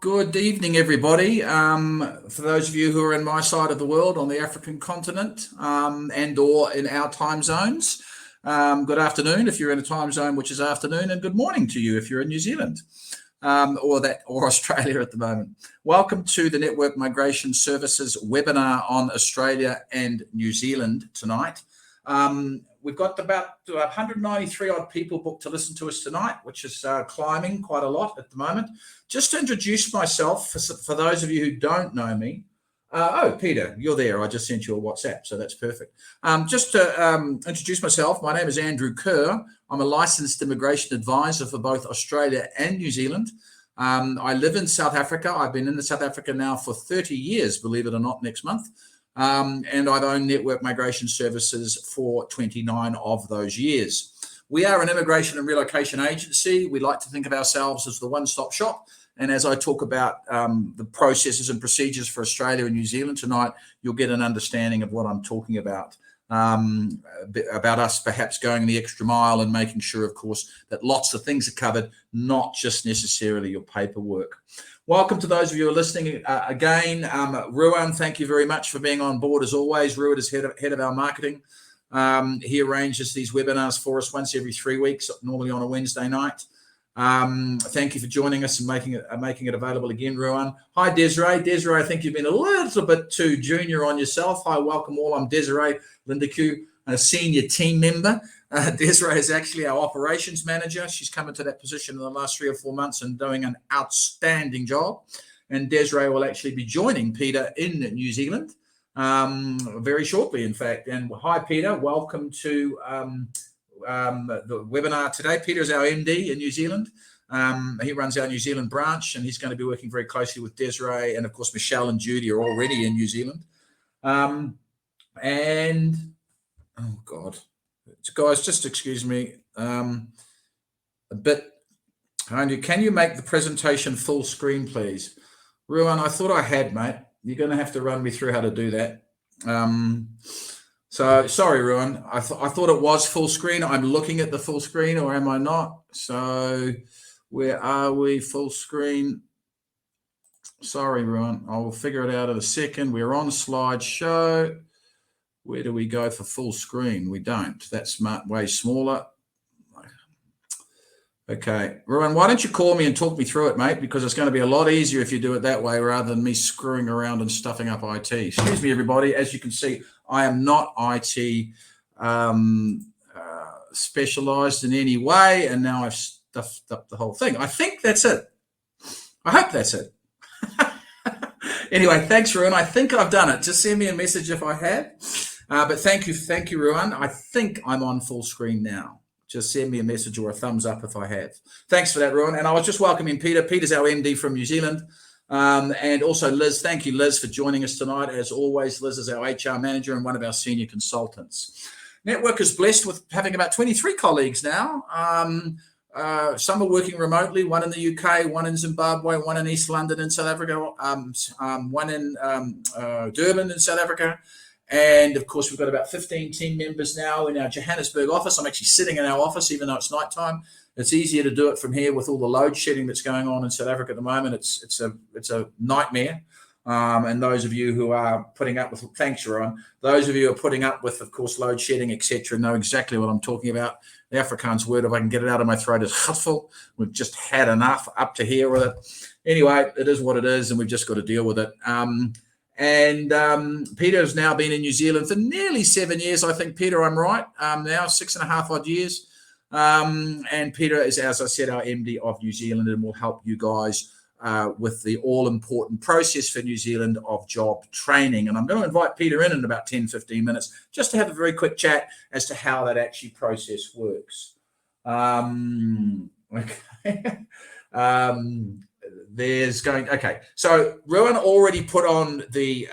Good evening, everybody. For those of you who are in my side of the world, on the African continent, and or in our time zones, good afternoon if you're in a time zone which is afternoon, and good morning to you if you're in New Zealand, or Australia at the moment. Welcome to the Network Migration Services webinar on Australia and New Zealand tonight. We've got about 193 odd people booked to listen to us tonight, which is climbing quite a lot at the moment. Just to introduce myself, for those of you who don't know me, oh, Peter, you're there. I just sent you a WhatsApp, so that's perfect. Just to introduce myself, my name is Andrew Kerr. I'm a licensed immigration advisor for both Australia and New Zealand. I live in South Africa. I've been in South Africa now for 30 years, believe it or not, next month. And I've owned Network Migration Services for 29 of those years. We are an immigration and relocation agency. We like to think of ourselves as the one-stop shop. And as I talk about the processes and procedures for Australia and New Zealand tonight, you'll get an understanding of what I'm talking about us perhaps going the extra mile and making sure, of course, that lots of things are covered, not just necessarily your paperwork. Welcome to those of you who are listening again. Ruan, thank you very much for being on board as always. Ruan is head of our marketing. He arranges these webinars for us once every 3 weeks, normally on a Wednesday night. Thank you for joining us and making it available again, Ruan. Hi, Desiree. Desiree, I think you've been a little bit too junior on yourself. Hi, welcome all. I'm Desiree Lindeque, a senior team member. Desiree is actually our operations manager. She's come into that position in the last 3 or 4 months and doing an outstanding job. And Desiree will actually be joining Peter in New Zealand very shortly, in fact. And hi, Peter. Welcome to the webinar today. Peter is our MD in New Zealand. He runs our New Zealand branch, and he's going to be working very closely with Desiree. And, of course, Michelle and Judy are already in New Zealand. And, oh, God. Guys, just excuse me a bit. Andy, can you make the presentation full screen, please? Ruan, I thought I had, mate. You're going to have to run me through how to do that. So, sorry, Ruan. I thought it was full screen. I'm looking at the full screen, or am I not? So, where are we? Full screen. Sorry, Ruan. I'll figure it out in a second. We're on slideshow. Where do we go for full screen? We don't. That's way smaller. Okay. Ruan, why don't you call me and talk me through it, mate? Because it's going to be a lot easier if you do it that way rather than me screwing around and stuffing up IT. Excuse me, everybody. As you can see, I am not IT specialized in any way, and now I've stuffed up the whole thing. I think that's it. I hope that's it. Anyway, thanks, Ruan. I think I've done it. Just send me a message if I have. But thank you, Ruan. I think I'm on full screen now. Just send me a message or a thumbs up if I have. Thanks for that, Ruan. And I was just welcoming Peter. Peter's our MD from New Zealand. And also Liz. Thank you, Liz, for joining us tonight. As always, Liz is our HR manager and one of our senior consultants. Network is blessed with having about 23 colleagues now. Some are working remotely, one in the UK, one in Zimbabwe, one in East London in South Africa, one in Durban in South Africa. And, of course, we've got about 15 team members now in our Johannesburg office. I'm actually sitting in our office, even though it's nighttime. It's easier to do it from here with all the load shedding that's going on in South Africa at the moment. It's a nightmare. And those of you who are putting up with, thanks, Ruan, those of you who are putting up with, of course, load shedding, etc., know exactly what I'm talking about. The Afrikaans word, if I can get it out of my throat, is gutful. We've just had enough up to here with it. Anyway, it is what it is, and we've just got to deal with it. Peter has now been in New Zealand for nearly 7 years. I think, Peter, I'm right. Now 6.5 odd years. And Peter is, as I said, our MD of New Zealand, and will help you guys with the all-important process for New Zealand of job training. And I'm going to invite Peter in about 10, 15 minutes just to have a very quick chat as to how that actually process works. Okay. Okay. So Ruan already put on the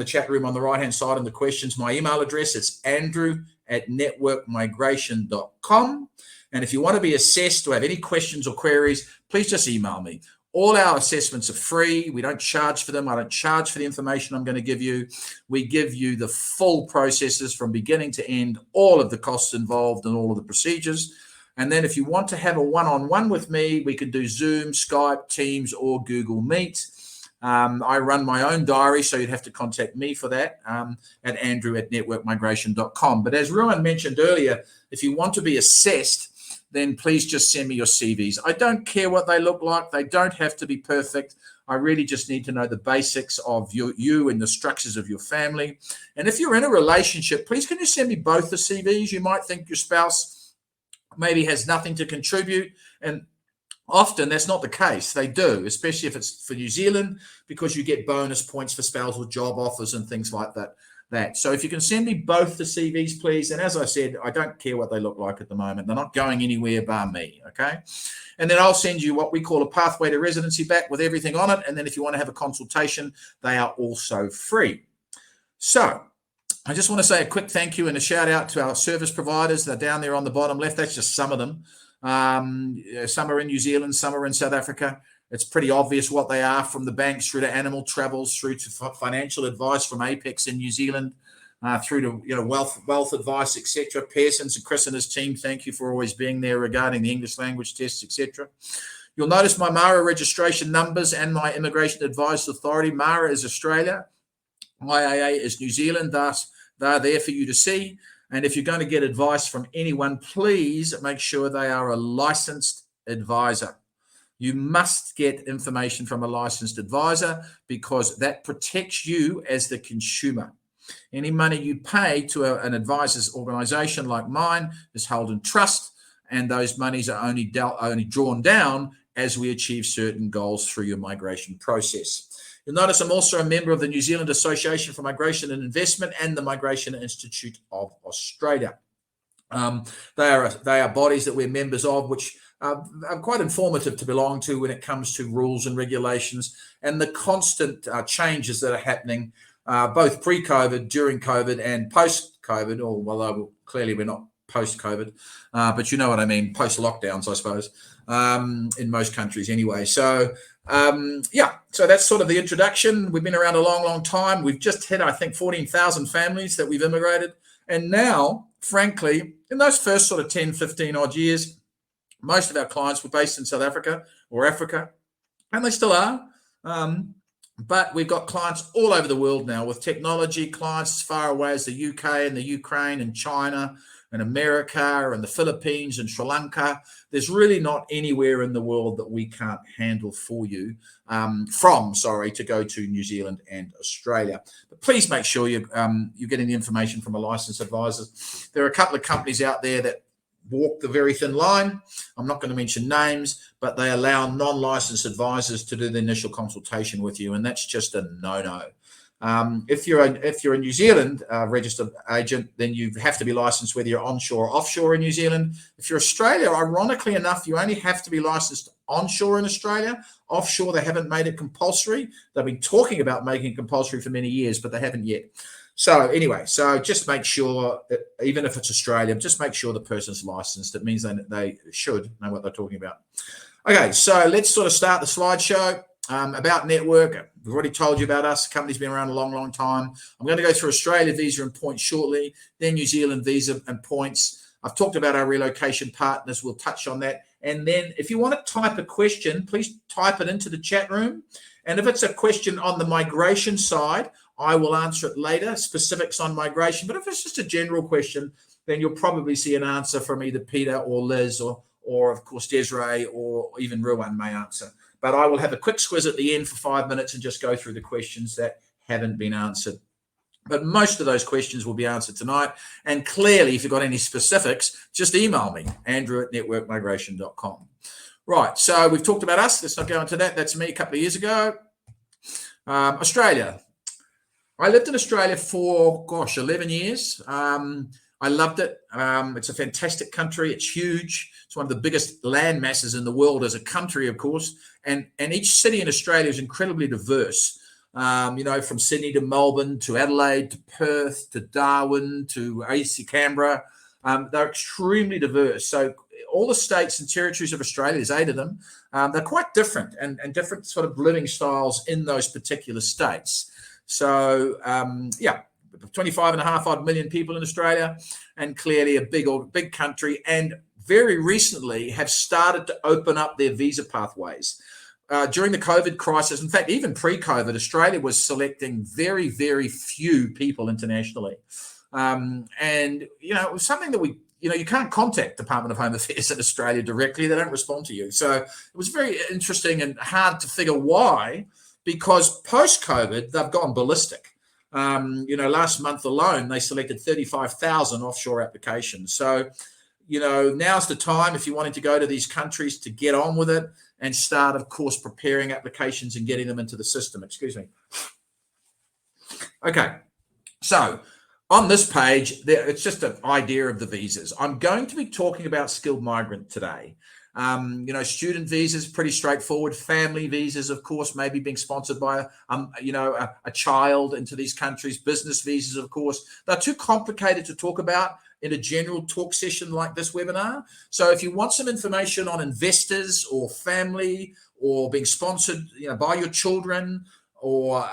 chat room on the right-hand side in the questions my email address. It's andrew@networkmigration.com. And if you want to be assessed or have any questions or queries, please just email me. All our assessments are free. We don't charge for them. I don't charge for the information I'm going to give you. We give you the full processes from beginning to end, all of the costs involved and all of the procedures. And then if you want to have a one-on-one with me, we can do Zoom, Skype, Teams, or Google Meet. I run my own diary, so you'd have to contact me for that at andrew@networkmigration.com. But as Ruan mentioned earlier, if you want to be assessed, then please just send me your CVs. I don't care what they look like. They don't have to be perfect. I really just need to know the basics of you and the structures of your family. And if you're in a relationship, please can you send me both the CVs? You might think your spouse maybe has nothing to contribute, and often that's not the case. They do, especially if it's for New Zealand, because you get bonus points for spousal job offers and things like that. So if you can send me both the CVs, please. And as I said, I don't care what they look like at the moment. They're not going anywhere bar me, okay? And then I'll send you what we call a pathway to residency back with everything on it. And then if you want to have a consultation, they are also free. So I just want to say a quick thank you and a shout out to our service providers. They're down there on the bottom left. That's just some of them. Some are in New Zealand, some are in South Africa. It's pretty obvious what they are, from the banks through to Animal Travels, through to financial advice from Apex in New Zealand, through to wealth advice, etc. Pearson's and Chris and his team, thank you for always being there regarding the English language tests, etc. You'll notice my MARA registration numbers and my Immigration Advice Authority. MARA is Australia, IAA is New Zealand. Thus, they're there for you to see. And if you're going to get advice from anyone, please make sure they are a licensed advisor. You must get information from a licensed advisor because that protects you as the consumer. Any money you pay to an advisor's organization like mine is held in trust, and those monies are only drawn down as we achieve certain goals through your migration process. You'll notice I'm also a member of the New Zealand Association for Migration and Investment and the Migration Institute of Australia. They are bodies that we're members of, which are quite informative to belong to when it comes to rules and regulations and the constant changes that are happening, both pre-COVID, during COVID, and post-COVID. Or well, clearly we're not post-COVID, but you know what I mean, post-lockdowns, I suppose, in most countries anyway. So so that's sort of the introduction. We've been around a long, long time. We've just hit, I think, 14,000 families that we've immigrated. And now, frankly, in those first sort of 10, 15 odd years, most of our clients were based in South Africa or Africa, and they still are. But we've got clients all over the world now with technology, clients as far away as the UK and the Ukraine and China and America and the Philippines and Sri Lanka. There's really not anywhere in the world that we can't handle for you to go to New Zealand and Australia. But please make sure you're getting the information from a licensed advisor. There are a couple of companies out there that walk the very thin line. I'm not going to mention names, but they allow non-licensed advisors to do the initial consultation with you, and that's just a no-no. If you're a New Zealand registered agent, then you have to be licensed whether you're onshore or offshore in New Zealand. If you're Australia, ironically enough, you only have to be licensed onshore in Australia. Offshore, they haven't made it compulsory. They've been talking about making it compulsory for many years, but they haven't yet. So anyway, just make sure that even if it's Australia, just make sure the person's licensed. It means they should know what they're talking about. Okay, so let's sort of start the slideshow. About Network, we've already told you about us. The company's been around a long, long time. I'm going to go through Australia visa and points shortly, then New Zealand visa and points. I've talked about our relocation partners. We'll touch on that. And then if you want to type a question, please type it into the chat room. And if it's a question on the migration side, I will answer it later, specifics on migration. But if it's just a general question, then you'll probably see an answer from either Peter or Liz or of course, Desiree or even Ruan may answer. But I will have a quick squiz at the end for 5 minutes and just go through the questions that haven't been answered. But most of those questions will be answered tonight. And clearly, if you've got any specifics, just email me, andrew@networkmigration.com. Right, so we've talked about us. Let's not go into that. That's me a couple of years ago. Australia. I lived in Australia for, 11 years. I loved it. It's a fantastic country. It's huge. It's one of the biggest land masses in the world as a country, of course. And each city in Australia is incredibly diverse. From Sydney to Melbourne to Adelaide to Perth to Darwin to AC Canberra. They're extremely diverse. So all the states and territories of Australia, there's 8 of them, they're quite different and different sort of living styles in those particular states. So, 25.5 odd million people in Australia, and clearly a big country. And very recently have started to open up their visa pathways. During the COVID crisis, in fact, even pre-COVID, Australia was selecting very, very few people internationally. And, you know, it was something that you can't contact Department of Home Affairs in Australia directly. They don't respond to you. So it was very interesting and hard to figure why, because post-COVID, they've gone ballistic. Last month alone, they selected 35,000 offshore applications. So, now's the time, if you're wanting to go to these countries, to get on with it and start, of course, preparing applications and getting them into the system. Excuse me. Okay. So on this page, it's just an idea of the visas. I'm going to be talking about skilled migrant today. Student visas, pretty straightforward. Family visas, of course, maybe being sponsored by a child into these countries. Business visas, of course, they're too complicated to talk about in a general talk session like this webinar. So if you want some information on investors or family or being sponsored by your children, or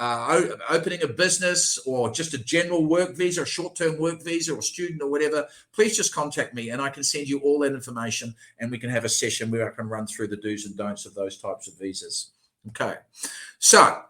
opening a business, or just a general work visa, a short-term work visa, or student, or whatever, please just contact me and I can send you all that information, and we can have a session where I can run through the do's and don'ts of those types of visas. Okay. So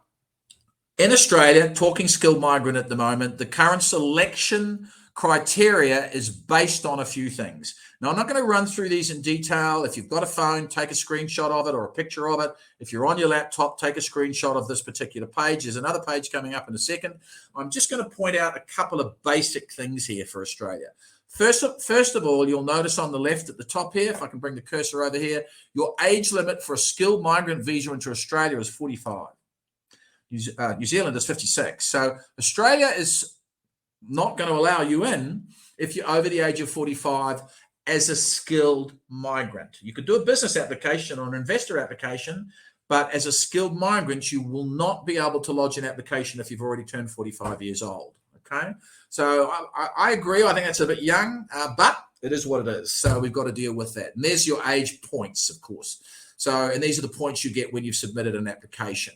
in Australia, talking skilled migrant at the moment, the current selection criteria is based on a few things. Now, I'm not going to run through these in detail. If you've got a phone, take a screenshot of it or a picture of it. If you're on your laptop, take a screenshot of this particular page. There's another page coming up in a second. I'm just going to point out a couple of basic things here for Australia. First of all, you'll notice on the left at the top here, if I can bring the cursor over here, your age limit for a skilled migrant visa into Australia is 45. New Zealand is 56. So Australia is not going to allow you in if you're over the age of 45 as a skilled migrant. You could do a business application or an investor application, but as a skilled migrant, you will not be able to lodge an application if you've already turned 45 years old. Okay, so I agree. I think that's a bit young, but it is what it is. So we've got to deal with that. And there's your age points, of course. So, and these are the points you get when you've submitted an application.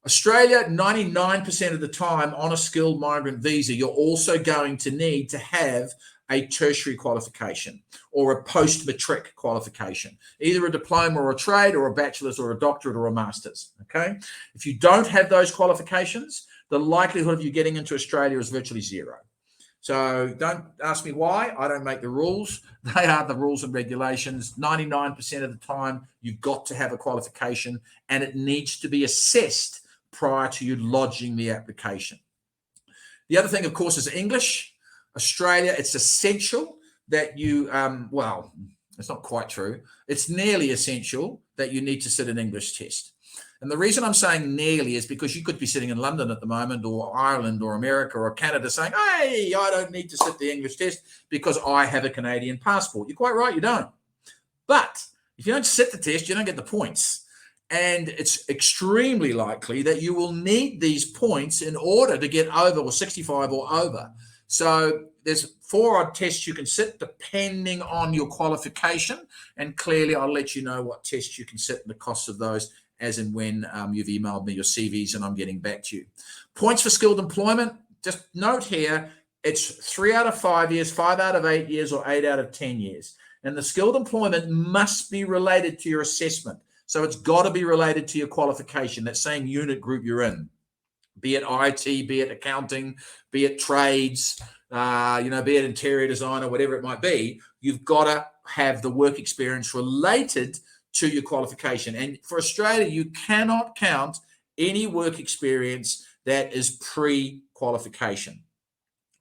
Australia, 99% of the time on a skilled migrant visa, you're also going to need to have a tertiary qualification or a post-matric qualification, either a diploma or a trade or a bachelor's or a doctorate or a master's, okay? If you don't have those qualifications, the likelihood of you getting into Australia is virtually zero. So don't ask me why. I don't make the rules. They are the rules and regulations. 99% of the time, you've got to have a qualification, and it needs to be assessed prior to you lodging the application. The other thing, of course, is English. Australia, it's essential that you, well, it's not quite true. It's nearly essential that you need to sit an English test. And the reason I'm saying nearly is because you could be sitting in London at the moment, or Ireland or America or Canada, saying, hey, I don't need to sit the English test because I have a Canadian passport. You're quite right, you don't. But if you don't sit the test, you don't get the points. And it's extremely likely that you will need these points in order to get over, or 65 or over. So there's 4 odd tests you can sit depending on your qualification. And clearly, I'll let you know what tests you can sit and the costs of those as and when you've emailed me your CVs and I'm getting back to you. Points for skilled employment, just note here, it's 3 out of 5 years, 5 out of 8 years, or 8 out of 10 years. And the skilled employment must be related to your assessment. So it's got to be related to your qualification, that same unit group you're in, be it IT, be it accounting, be it trades, be it interior design or whatever it might be. You've got to have the work experience related to your qualification. And for Australia, you cannot count any work experience that is pre-qualification.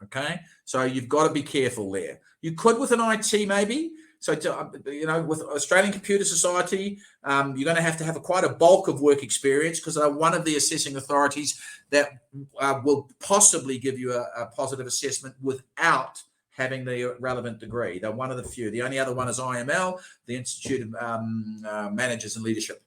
Okay, so you've got to be careful there. You could with an IT maybe. So, with Australian Computer Society, you're going to have quite a bulk of work experience, because they're one of the assessing authorities that will possibly give you a positive assessment without having the relevant degree. They're one of the few. The only other one is IML, the Institute of Managers and Leadership.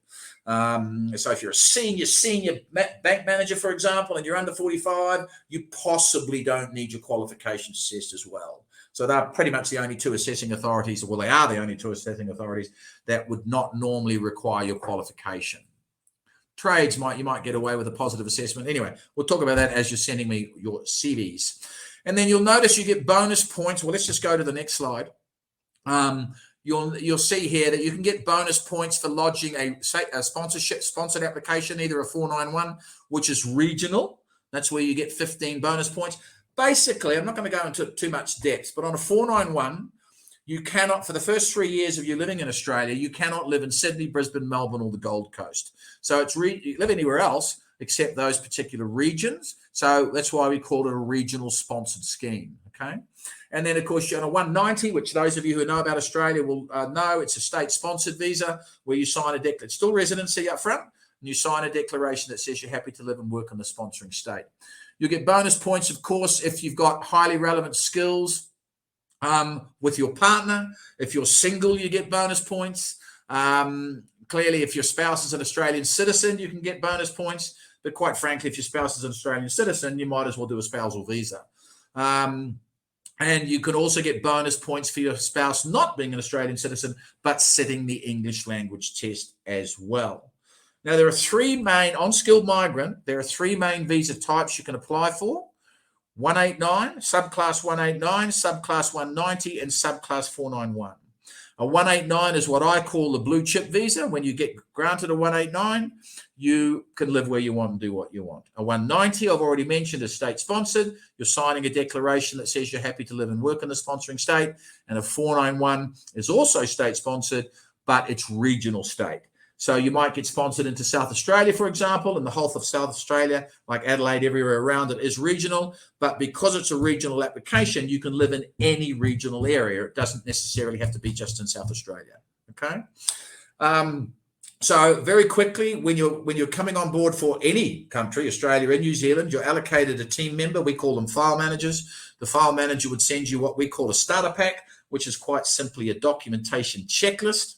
So if you're a senior bank manager, for example, and you're under 45, you possibly don't need your qualifications assessed as well. So they're pretty much the only 2 assessing authorities, well, they are the only 2 assessing authorities that would not normally require your qualification. Trades, you might get away with a positive assessment. Anyway, we'll talk about that as you're sending me your CVs. And then you'll notice you get bonus points. Well, let's just go to the next slide. you'll see here that you can get bonus points for lodging a sponsored application, either a 491, which is regional. That's where you get 15 bonus points. Basically, I'm not going to go into too much depth, but on a 491, you cannot, for the first 3 years of you living in Australia, you cannot live in Sydney, Brisbane, Melbourne, or the Gold Coast. So you live anywhere else except those particular regions. So that's why we call it a regional sponsored scheme. Okay. And then, of course, you're on a 190, which those of you who know about Australia will know it's a state-sponsored visa where you sign a declaration. It's still residency up front, and you sign a declaration that says you're happy to live and work in the sponsoring state. You get bonus points, of course, if you've got highly relevant skills with your partner. If you're single, you get bonus points. Clearly, if your spouse is an Australian citizen, you can get bonus points. But quite frankly, if your spouse is an Australian citizen, you might as well do a spousal visa. And you can also get bonus points for your spouse not being an Australian citizen, but sitting the English language test as well. Now, there are three main, on skilled migrant, there are three main visa types you can apply for. 189, subclass 189, subclass 190, and subclass 491. A 189 is what I call the blue chip visa. When you get granted a 189, you can live where you want and do what you want. A 190, I've already mentioned, is state-sponsored. You're signing a declaration that says you're happy to live and work in the sponsoring state. And a 491 is also state-sponsored, but it's regional state. So you might get sponsored into South Australia, for example, and the whole of South Australia, like Adelaide, everywhere around it is regional. But because it's a regional application, you can live in any regional area. It doesn't necessarily have to be just in South Australia. Okay. So very quickly, when you're coming on board for any country, Australia and New Zealand, you're allocated a team member. We call them file managers. The file manager would send you what we call a starter pack, which is quite simply a documentation checklist.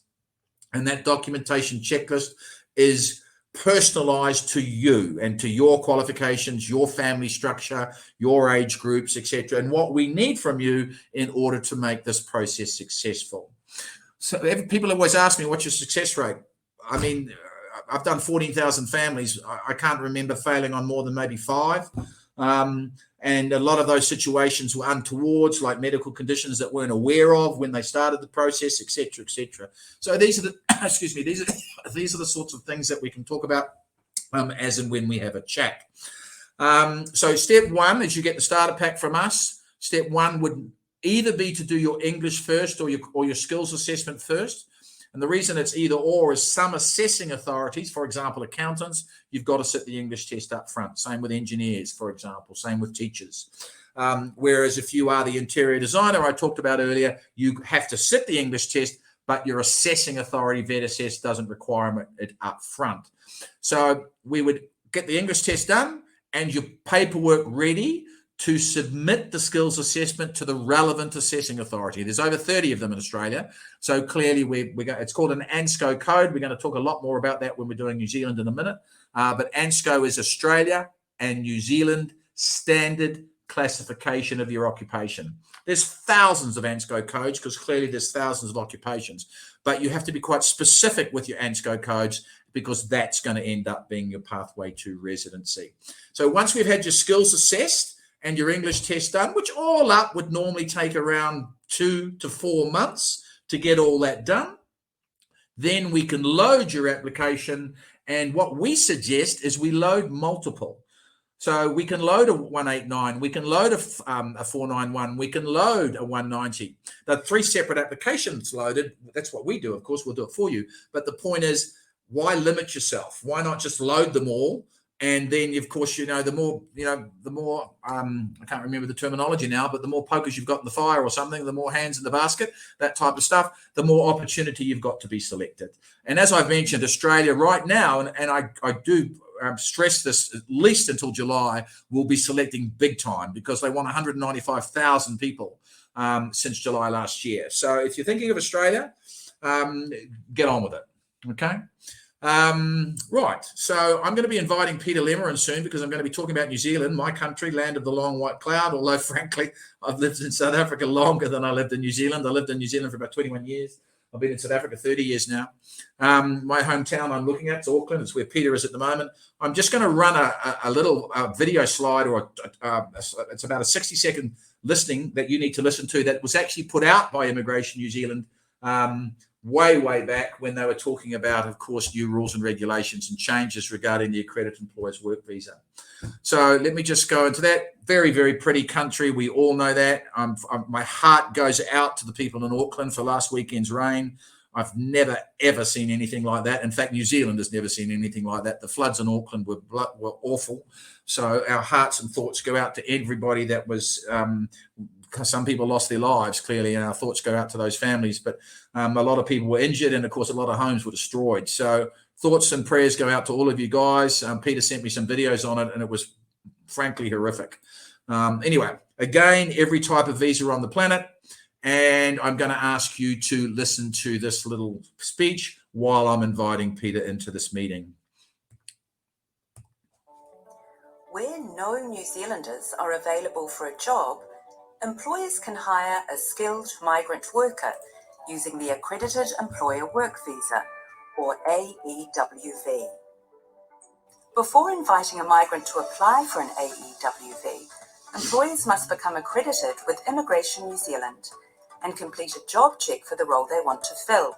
And that documentation checklist is personalized to you and to your qualifications, your family structure, your age groups, etc., and what we need from you in order to make this process successful. So people always ask me, what's your success rate? I mean, I've done 14,000 families. I can't remember failing on more than maybe 5. And a lot of those situations were untowards, like medical conditions that weren't aware of when they started the process, etc., etc. So these are the, excuse me, these are the sorts of things that we can talk about as and when we have a chat. So step one is you get the starter pack from us. Step one would either be to do your English first or your skills assessment first. And the reason it's either or is some assessing authorities, for example, accountants, you've got to sit the English test up front. Same with engineers, for example, same with teachers. Whereas if you are the interior designer I talked about earlier, you have to sit the English test, but your assessing authority, VetAssess, doesn't require it up front. So we would get the English test done and your paperwork ready to submit the skills assessment to the relevant assessing authority. There's over 30 of them in Australia. So clearly it's called an ANSCO code. We're going to talk a lot more about that when we're doing New Zealand in a minute. But ANSCO is Australia and New Zealand standard classification of your occupation. There's thousands of ANSCO codes because clearly there's thousands of occupations, but you have to be quite specific with your ANSCO codes because that's going to end up being your pathway to residency. So once we've had your skills assessed and your English test done, which all up would normally take around 2 to 4 months to get all that done, then we can load your application. And what we suggest is we load multiple. So we can load a 189, we can load a 491, we can load a 190. The 3 separate applications loaded, that's what we do, of course, we'll do it for you. But the point is, why limit yourself? Why not just load them all? And then, of course, the more, I can't remember the terminology now, but the more pokers you've got in the fire or something, the more hands in the basket, that type of stuff, the more opportunity you've got to be selected. And as I've mentioned, Australia right now, and I do stress this at least until July, will be selecting big time because they want 195,000 people since July last year. So if you're thinking of Australia, get on with it. Okay. Right. So I'm going to be inviting Peter Lemerin soon because I'm going to be talking about New Zealand, my country, land of the long white cloud. Although, frankly, I've lived in South Africa longer than I lived in New Zealand. I lived in New Zealand for about 21 years. I've been in South Africa 30 years now. My hometown I'm looking at is Auckland. It's where Peter is at the moment. I'm just going to run a little video slide, or it's about a 60-second listening that you need to listen to that was actually put out by Immigration New Zealand way back when they were talking about, of course, new rules and regulations and changes regarding the accredited employer's work visa. So let me just go into that. Very, very pretty country. We all know that. My heart goes out to the people in Auckland for last weekend's rain. I've never, ever seen anything like that. In fact, New Zealand has never seen anything like that. The floods in Auckland were awful. So our hearts and thoughts go out to everybody that was, some people lost their lives, clearly, and our thoughts go out to those families. But a lot of people were injured, and, of course, a lot of homes were destroyed. So thoughts and prayers go out to all of you guys. Peter sent me some videos on it, and it was frankly horrific. Anyway, again, every type of visa on the planet. And I'm going to ask you to listen to this little speech while I'm inviting Peter into this meeting. Where no New Zealanders are available for a job, employers can hire a skilled migrant worker using the Accredited Employer Work Visa, or AEWV. Before inviting a migrant to apply for an AEWV, employers must become accredited with Immigration New Zealand and complete a job check for the role they want to fill.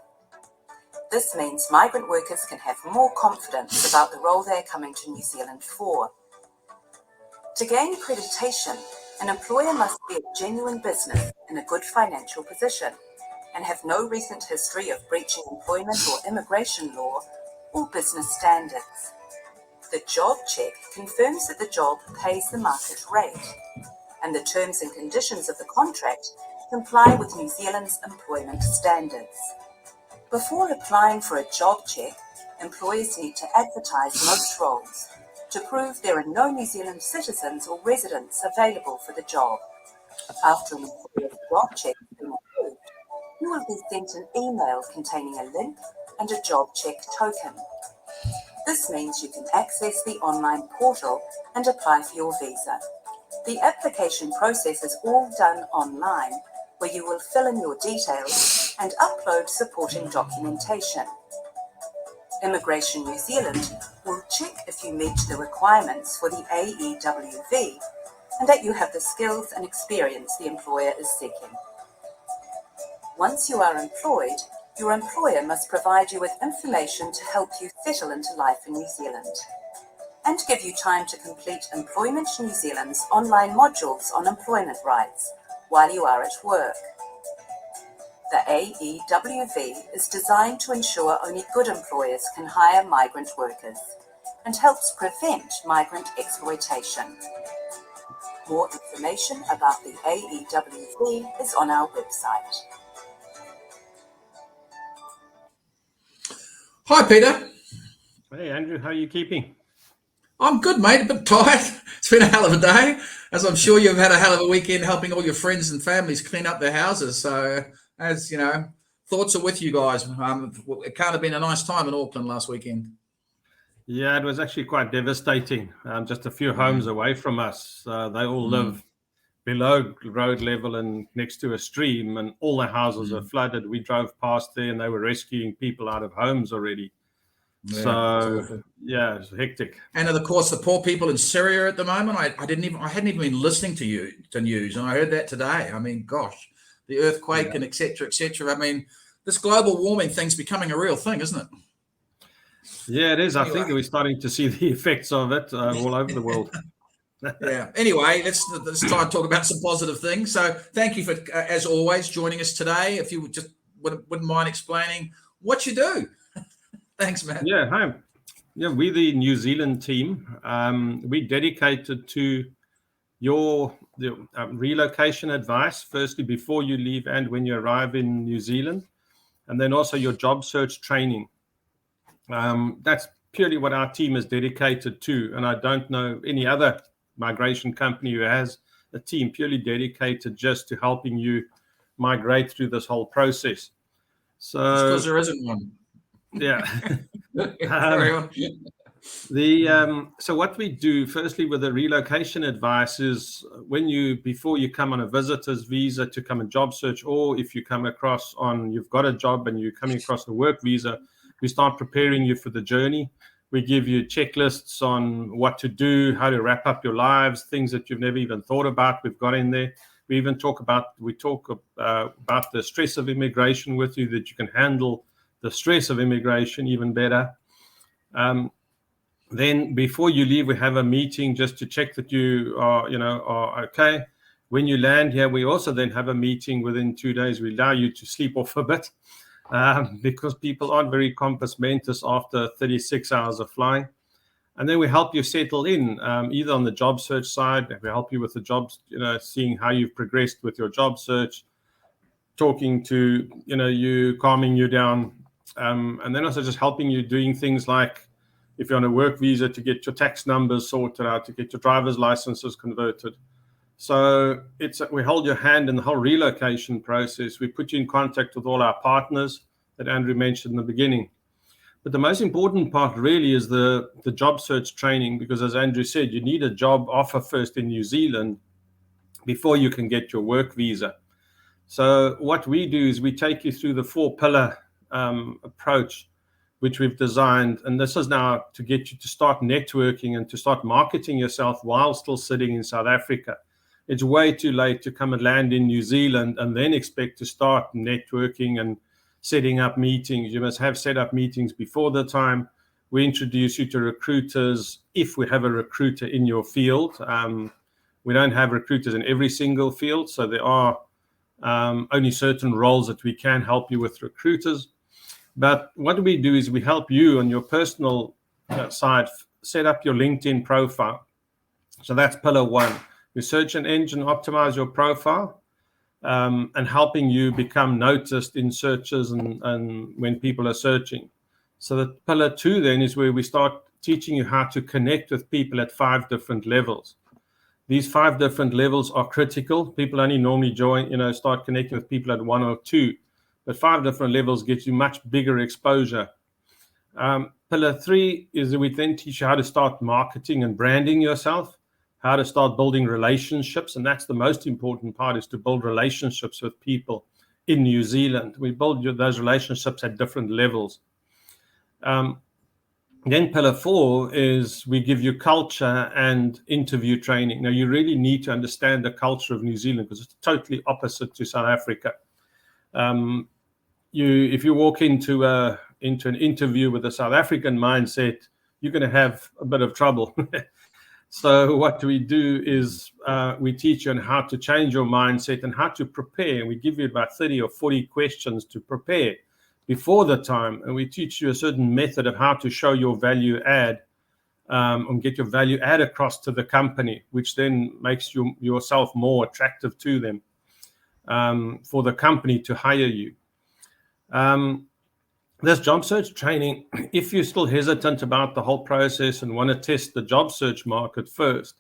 This means migrant workers can have more confidence about the role they are coming to New Zealand for. To gain accreditation, an employer must be a genuine business in a good financial position and have no recent history of breaching employment or immigration law or business standards. The job check confirms that the job pays the market rate, and the terms and conditions of the contract comply with New Zealand's employment standards. Before applying for a job check, employers need to advertise most roles to prove there are no New Zealand citizens or residents available for the job. After an employer's job check has been approved, you will be sent an email containing a link and a job check token. This means you can access the online portal and apply for your visa. The application process is all done online, where you will fill in your details and upload supporting documentation. Immigration New Zealand will check if you meet the requirements for the AEWV and that you have the skills and experience the employer is seeking. Once you are employed, your employer must provide you with information to help you settle into life in New Zealand and give you time to complete Employment New Zealand's online modules on employment rights while you are at work. The AEWV is designed to ensure only good employers can hire migrant workers and helps prevent migrant exploitation. More information about the AEWV is on our website. Hi, Peter. Hey, Andrew, how are you keeping? I'm good, mate. A bit tired. It's been a hell of a day. As I'm sure you've had a hell of a weekend helping all your friends and families clean up their houses. So, as you know, thoughts are with you guys. It can't have been a nice time in Auckland last weekend. Yeah, it was actually quite devastating. Just a few homes away from us. They all live below road level and next to a stream, and all the houses are flooded. We drove past there and they were rescuing people out of homes already. Yeah, so yeah, it's hectic. And of course, the poor people in Syria at the moment. I hadn't even been listening to news, and I heard that today. I mean, gosh, the earthquake and et cetera. I mean, this global warming thing's becoming a real thing, isn't it? Yeah, it is. I think we're starting to see the effects of it all over the world. Yeah. Anyway, let's try and talk about some positive things. So, thank you for, as always, joining us today. If you just wouldn't mind explaining what you do. Thanks, man. Yeah, hi. Yeah, we're the New Zealand team. We dedicated to your relocation advice, firstly, before you leave and when you arrive in New Zealand, and then also your job search training. That's purely what our team is dedicated to, and I don't know any other migration company who has a team purely dedicated just to helping you migrate through this whole process. So, because there isn't one. Yeah. So what we do firstly with the relocation advice is before you come on a visitor's visa to come and job search, or if you come across you've got a job and you're coming across a work visa, we start preparing you for the journey. We give you checklists on what to do, how to wrap up your lives, things that you've never even thought about. We've got in there. We even talk about the stress of immigration with you, that you can handle the stress of immigration even better. Then before you leave, we have a meeting just to check that you are okay. When you land here, we also then have a meeting within 2 days. We allow you to sleep off a bit because people aren't very compass mentis after 36 hours of flying. And then we help you settle in, either on the job search side. We help you with the jobs, seeing how you've progressed with your job search, talking to, you, calming you down. And then also just helping you doing things like, if you're on a work visa, to get your tax numbers sorted out, to get your driver's licenses converted. So we hold your hand in the whole relocation process. We put you in contact with all our partners that Andrew mentioned in the beginning. But the most important part really is the job search training, because as Andrew said, you need a job offer first in New Zealand before you can get your work visa. So what we do is we take you through the 4-pillar approach, which we've designed. And this is now to get you to start networking and to start marketing yourself while still sitting in South Africa. It's way too late to come and land in New Zealand and then expect to start networking and setting up meetings. You must have set up meetings before the time. We introduce you to recruiters if we have a recruiter in your field. We don't have recruiters in every single field, so there are only certain roles that we can help you with recruiters. But what we do is we help you on your personal side set up your LinkedIn profile. So that's pillar 1. We search an engine, optimize your profile, and helping you become noticed in searches and when people are searching. So that pillar 2 then is where we start teaching you how to connect with people at 5 different levels. These 5 different levels are critical. People only normally start connecting with people at 1 or 2. But 5 different levels gives you much bigger exposure. Pillar 3 is that we then teach you how to start marketing and branding yourself, how to start building relationships. And that's the most important part, is to build relationships with people in New Zealand. We build those relationships at different levels. Then pillar 4 is we give you culture and interview training. Now, you really need to understand the culture of New Zealand, because it's totally opposite to South Africa. If you walk into an interview with a South African mindset, you're going to have a bit of trouble. So what we do is we teach you on how to change your mindset and how to prepare. We give you about 30 or 40 questions to prepare before the time, and we teach you a certain method of how to show your value add and get your value add across to the company, which then makes yourself more attractive to them for the company to hire you. This job search training, if you're still hesitant about the whole process and want to test the job search market first,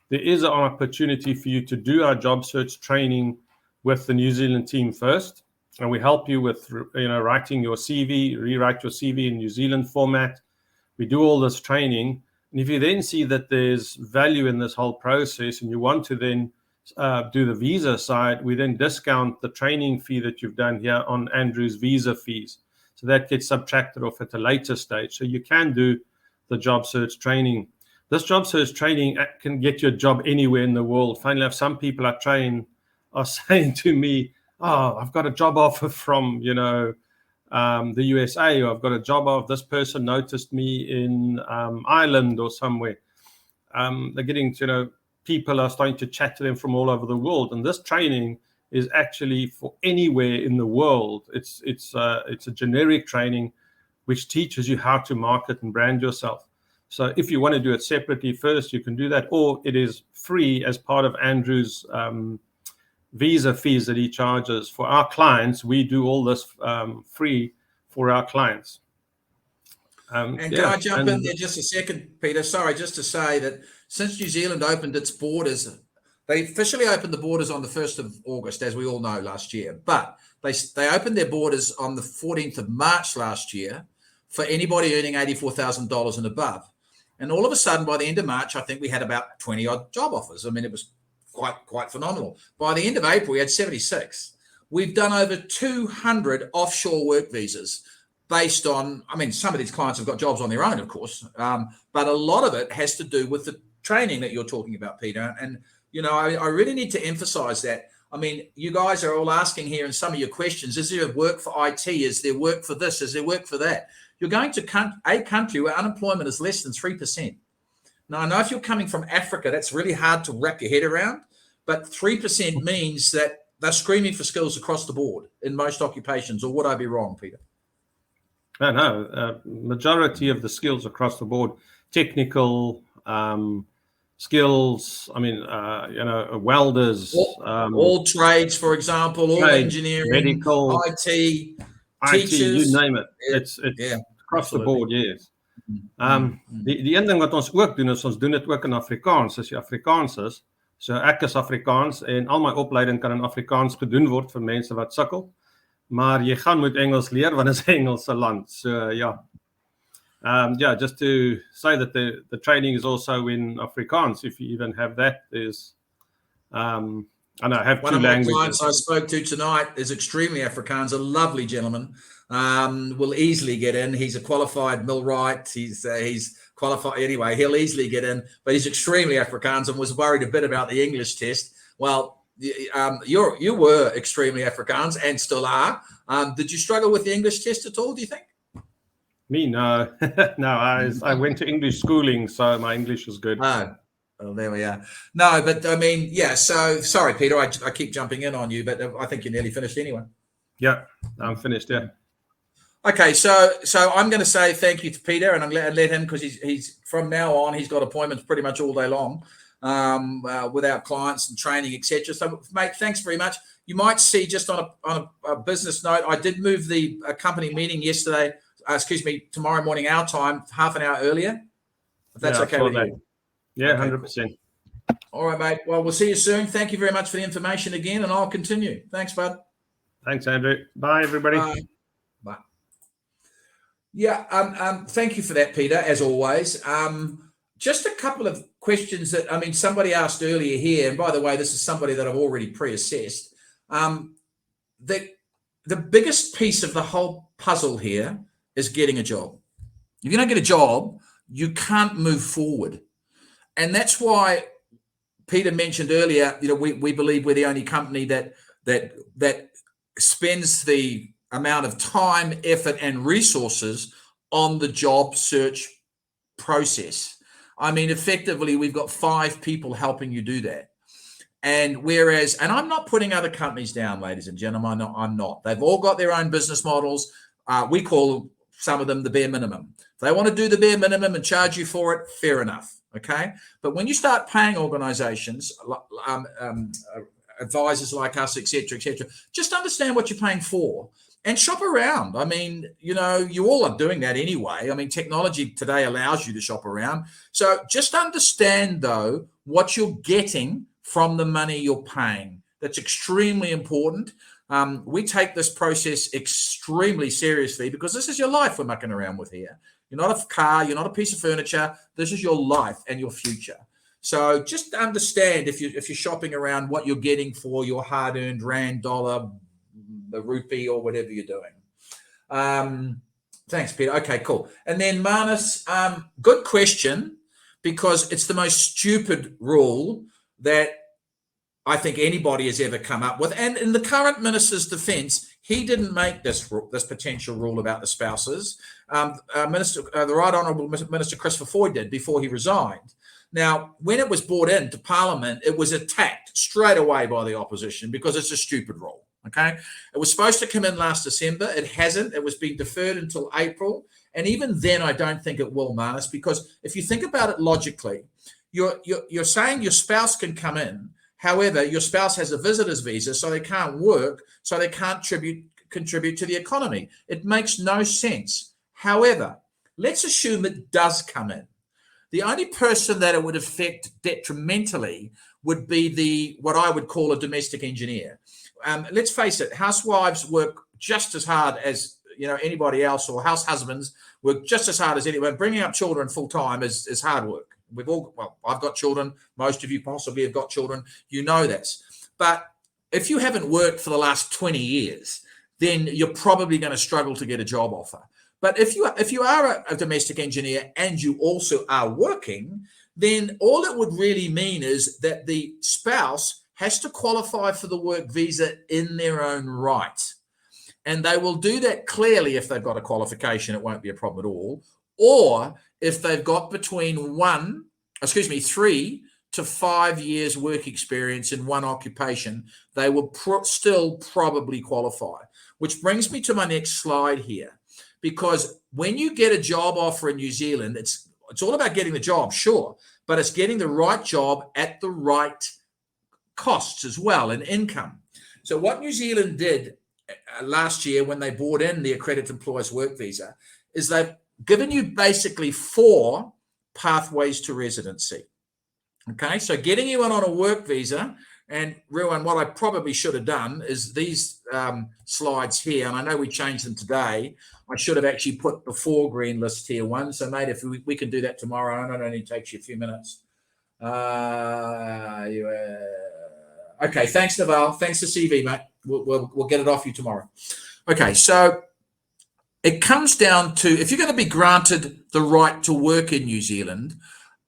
there is an opportunity for you to do our job search training with the New Zealand team first. And we help you with writing your CV, rewrite your CV in New Zealand format. We do all this training. And if you then see that there's value in this whole process and you want to then do the visa side, we then discount the training fee that you've done here on Andrew's visa fees. So that gets subtracted off at a later stage. So you can do the job search training. This job search training can get you a job anywhere in the world. Finally, enough, some people I train are saying to me, "Oh, I've got a job offer from, the USA, or I've got a job offer. This person noticed me in Ireland or somewhere." They're getting, people are starting to chat to them from all over the world. And this training is actually for anywhere in the world. It's a generic training which teaches you how to market and brand yourself. So if you want to do it separately first, you can do that, or it is free as part of Andrew's visa fees that he charges. For our clients, we do all this free for our clients. And can I jump in there just a second, Peter? Sorry, just to say that since New Zealand opened its borders, they officially opened the borders on the 1st of August, as we all know, last year. But they opened their borders on the 14th of March last year for anybody earning $84,000 and above. And all of a sudden, by the end of March, I think we had about 20-odd job offers. I mean, it was quite phenomenal. By the end of April, we had 76. We've done over 200 offshore work visas based on, some of these clients have got jobs on their own, of course, but a lot of it has to do with the training that you're talking about, Peter. And, I really need to emphasize that I mean, you guys are all asking here in some of your questions, is there work for IT? Is there work for this? Is there work for that? You're going to a country where unemployment is less than 3%. Now, I know if you're coming from Africa, that's really hard to wrap your head around, but 3% means that they're screaming for skills across the board in most occupations, or would I be wrong, Peter? No, majority of the skills across the board, technical skills. I mean, welders, all trades, for example, all engineering, medical, IT, teachers, you name it. It's across the board, yes. Die een ding wat ons ook doen is ons doen dit ook in Afrikaans, as jy Afrikaans is. So ek is Afrikaans en al my opleiding kan in Afrikaans gedoen word vir mense wat sukkel. Maar jy gaan moet Engels leer want dit is 'n Engelse land. So just to say that the training is also in Afrikaans, if you even have that. There's I have one two of my languages. clients I spoke to tonight is extremely Afrikaans, a lovely gentleman. Will easily get in. He's a qualified millwright. He's qualified anyway. He'll easily get in, but he's extremely Afrikaans and was worried a bit about the English test. Well, you were extremely Afrikaans and still are. Did you struggle with the English test at all, do you think? Me, no. No, I went to English schooling, so my English was good. Oh, well, there we are. No, but I mean, yeah, so sorry, Peter, I keep jumping in on you, but I think you're nearly finished anyway. Yeah, I'm finished, yeah. Okay, so I'm going to say thank you to Peter, and I'm going to let him, because he's from now on, he's got appointments pretty much all day long with our clients and training, etc. So, mate, thanks very much. You might see, just on a business note, I did move the company meeting tomorrow morning our time, half an hour earlier. If that's okay with you. Yeah, okay, 100%. All right, mate. Well, we'll see you soon. Thank you very much for the information again, and I'll continue. Thanks, bud. Thanks, Andrew. Bye, everybody. Bye. Yeah, thank you for that, Peter, as always. Just a couple of questions that, I mean, somebody asked earlier here, and by the way, this is somebody that I've already pre-assessed. The biggest piece of the whole puzzle here is getting a job. If you don't get a job, you can't move forward. And that's why Peter mentioned earlier, we believe we're the only company that spends the amount of time, effort, and resources on the job search process. I mean, effectively, we've got 5 people helping you do that. And I'm not putting other companies down, ladies and gentlemen, I'm not. They've all got their own business models. We call some of them the bare minimum. If they want to do the bare minimum and charge you for it, fair enough. Okay. But when you start paying organizations, advisors like us, et cetera, just understand what you're paying for and shop around. I mean, you all are doing that anyway. I mean, technology today allows you to shop around. So just understand, though, what you're getting from the money you're paying. That's extremely important. We take this process extremely seriously because this is your life we're mucking around with here. You're not a car, you're not a piece of furniture. This is your life and your future. So just understand if you're shopping around what you're getting for your hard-earned rand, dollar, the rupee, or whatever you're doing. Thanks, Peter. Okay, cool. And then Manus, good question, because it's the most stupid rule that I think anybody has ever come up with. And in the current minister's defense, he didn't make this potential rule about the spouses. The Right Honourable Minister Christopher Foy did before he resigned. Now, when it was brought into Parliament, it was attacked straight away by the opposition because it's a stupid rule. Okay, it was supposed to come in last December. It hasn't. It was being deferred until April. And even then, I don't think it will, Manus, because if you think about it logically, you're saying your spouse can come in. However, your spouse has a visitor's visa, so they can't work, so they can't contribute to the economy. It makes no sense. However, let's assume it does come in. The only person that it would affect detrimentally would be what I would call a domestic engineer. Let's face it, housewives work just as hard as anybody else, or house husbands work just as hard as anyone. Bringing up children full time is hard work. I've got children. Most of you possibly have got children. You know this. But if you haven't worked for the last 20 years, then you're probably going to struggle to get a job offer. But if you are a domestic engineer and you also are working, then all it would really mean is that the spouse has to qualify for the work visa in their own right. And they will do that clearly if they've got a qualification, it won't be a problem at all. Or if they've got between 3 to 5 years work experience in one occupation, they will still probably qualify. Which brings me to my next slide here. Because when you get a job offer in New Zealand, it's all about getting the job, sure, but it's getting the right job at the right costs as well and income. So what New Zealand did last year when they brought in the accredited employers work visa is they've given you basically 4 pathways to residency. Okay, so getting you in on a work visa, and Ruan, what I probably should have done is these slides here, and I know we changed them today. I should have actually put before green list tier 1. So mate, if we can do that tomorrow, I know it only takes you a few minutes. Okay, thanks, Naval. Thanks to CV, mate. We'll get it off you tomorrow. Okay, so it comes down to, if you're going to be granted the right to work in New Zealand,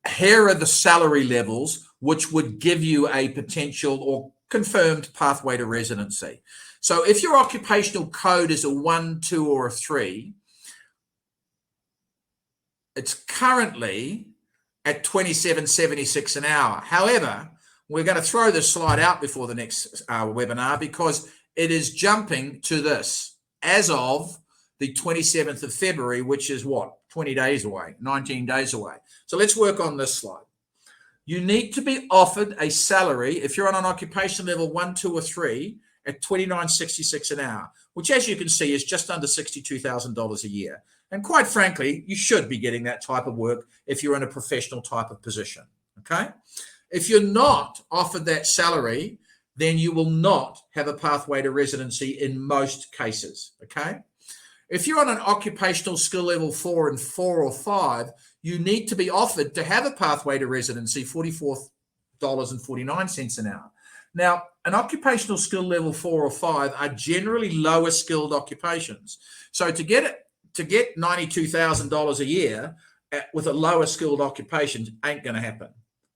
here are the salary levels which would give you a potential or confirmed pathway to residency. So if your occupational code is a 1, 2, or a 3, it's currently at $27.76 an hour. However, we're going to throw this slide out before the next webinar because it is jumping to this as of the 27th of February, which is what? 20 days away, 19 days away. So let's work on this slide. You need to be offered a salary, if you're on an occupation level 1, 2, or 3, at $29.66 an hour, which as you can see is just under $62,000 a year. And quite frankly, you should be getting that type of work if you're in a professional type of position, okay? If you're not offered that salary, then you will not have a pathway to residency in most cases, okay? If you're on an occupational skill level 4 and 4 or 5, you need to be offered to have a pathway to residency $44.49 an hour. Now, an occupational skill level 4 or 5 are generally lower skilled occupations. So to get $92,000 a year with a lower skilled occupation ain't going to happen.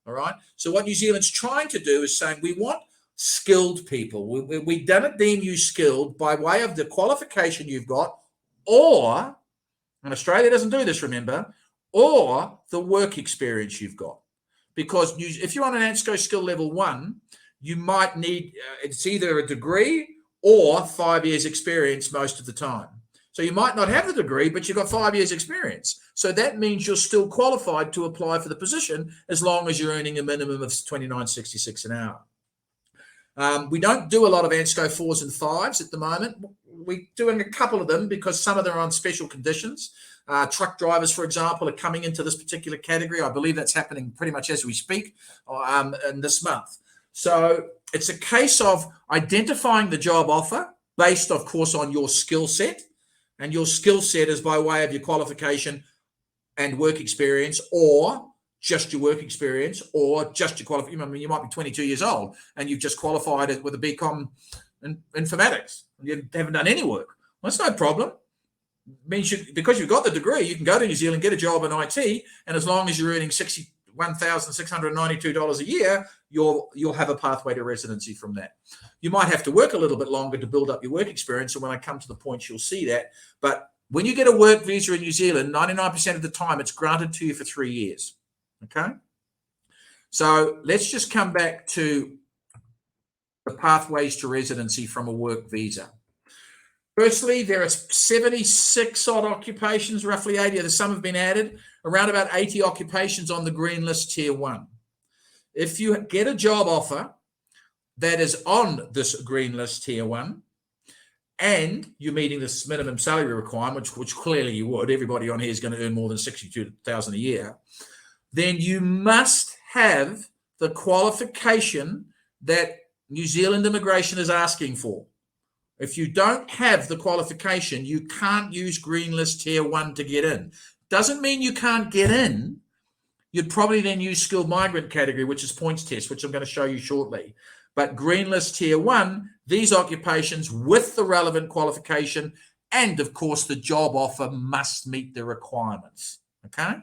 All right. So what New Zealand's trying to do is saying we want skilled people. We don't deem you skilled by way of the qualification you've got, or, and Australia doesn't do this, remember, or the work experience you've got. Because if you're on an ANSCO skill level 1, you might need, it's either a degree or 5 years experience most of the time. So you might not have the degree, but you've got 5 years experience. So that means you're still qualified to apply for the position as long as you're earning a minimum of $29.66 an hour. We don't do a lot of ANSCO 4s and 5s at the moment. We're doing a couple of them because some of them are on special conditions. Truck drivers, for example, are coming into this particular category. I believe that's happening pretty much as we speak in this month. So it's a case of identifying the job offer based, of course, on your skill set. And your skill set is by way of your qualification and work experience, or just your work experience, or just your qualification. I mean, you might be 22 years old and you've just qualified with a BCom in informatics. You haven't done any work. Well, that's no problem. It means because you've got the degree, you can go to New Zealand, get a job in IT, and as long as you're earning $61,692 a year, you'll have a pathway to residency from that. You might have to work a little bit longer to build up your work experience, and when I come to the point, you'll see that. But when you get a work visa in New Zealand, 99% of the time, it's granted to you for 3 years. Okay? So let's just come back to the pathways to residency from a work visa. Firstly, there are 76 odd occupations, roughly 80. Some have been added, around about 80 occupations on the green list tier 1. If you get a job offer that is on this green list tier 1, and you're meeting this minimum salary requirement, which clearly you would, everybody on here is going to earn more than $62,000 a year, then you must have the qualification that New Zealand immigration is asking for. If you don't have the qualification, you can't use green list tier 1 to get in. Doesn't mean you can't get in. You'd probably then use skilled migrant category, which is points test, which I'm going to show you shortly. But green list tier 1, these occupations with the relevant qualification and, of course, the job offer must meet the requirements. Okay?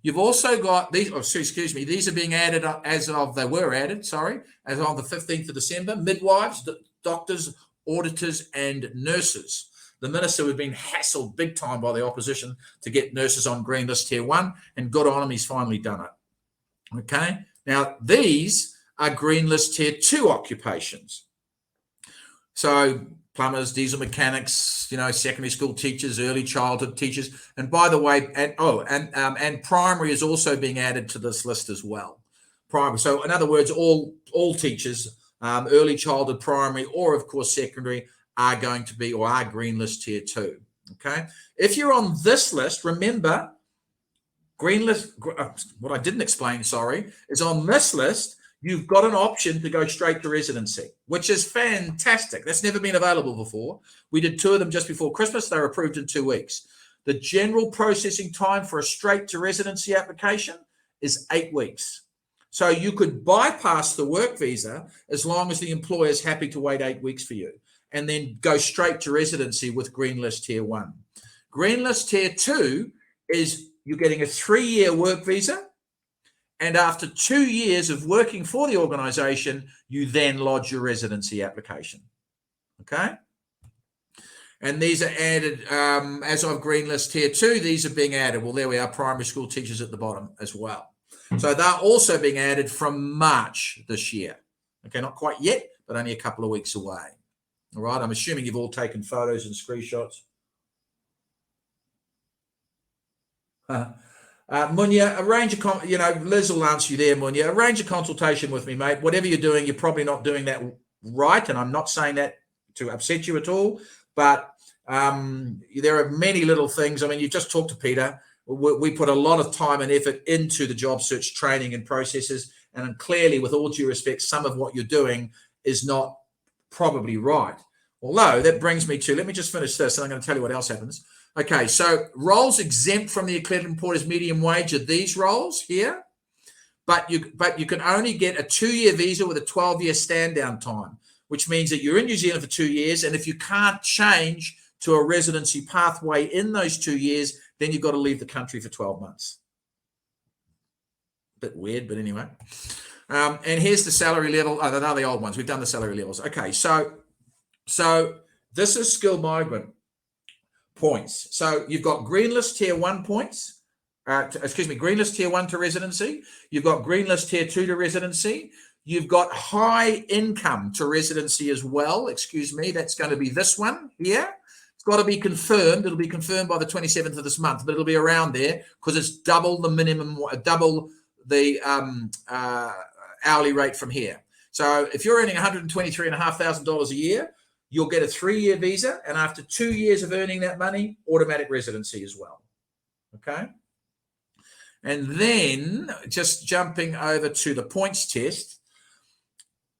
You've also got these, excuse me, these are being added as of the 15th of December, midwives, doctors, auditors, and nurses. The minister has been hassled big time by the opposition to get nurses on green list tier 1, and good on him, he's finally done it. Okay, now these are green list tier 2 occupations. So plumbers, diesel mechanics, secondary school teachers, early childhood teachers, and by the way, and primary is also being added to this list as well. Primary. So in other words, all teachers, early childhood, primary, or of course secondary, are going to be or are green list tier 2. Okay. If you're on this list, remember, green list. What I didn't explain, is on this list, you've got an option to go straight to residency, which is fantastic. That's never been available before. We did 2 of them just before Christmas. They were approved in 2 weeks. The general processing time for a straight to residency application is 8 weeks. So you could bypass the work visa as long as the employer is happy to wait 8 weeks for you, and then go straight to residency with green list tier 1. Green list tier 2 is you're getting a 3-year work visa, and after 2 years of working for the organization, you then lodge your residency application. Okay? And these are added as of green list tier 2. These are being added. Well, there we are, primary school teachers at the bottom as well. So they're also being added from March this year. Okay, not quite yet, but only a couple of weeks away. All right, I'm assuming you've all taken photos and screenshots. Munya, arrange Liz will answer you there, Munya. Arrange a consultation with me, mate. Whatever you're doing, you're probably not doing that right, and I'm not saying that to upset you at all, but there are many little things. I mean, you just talked to Peter. We put a lot of time and effort into the job search training and processes, and clearly, with all due respect, some of what you're doing is not probably right. Although that brings me to, let me just finish this and I'm going to tell you what else happens. Okay, so roles exempt from the accredited employer's medium wage are these roles here, but you can only get a 2-year visa with a 12-year stand down time, which means that you're in New Zealand for 2 years, and if you can't change to a residency pathway in those 2 years, then you've got to leave the country for 12 months. Bit weird, but anyway. And here's the salary level. Oh, they're the old ones. We've done the salary levels. Okay, so this is skilled migrant points. So you've got green list tier 1 points. Green list tier 1 to residency. You've got green list tier 2 to residency. You've got high income to residency as well. That's going to be this one here. It's got to be confirmed. It'll be confirmed by the 27th of this month, but it'll be around there because it's double the minimum, double the hourly rate from here. So if you're earning $123,500 a year, you'll get a 3-year visa, and after 2 years of earning that money, automatic residency as well. Okay. And then just jumping over to the points test,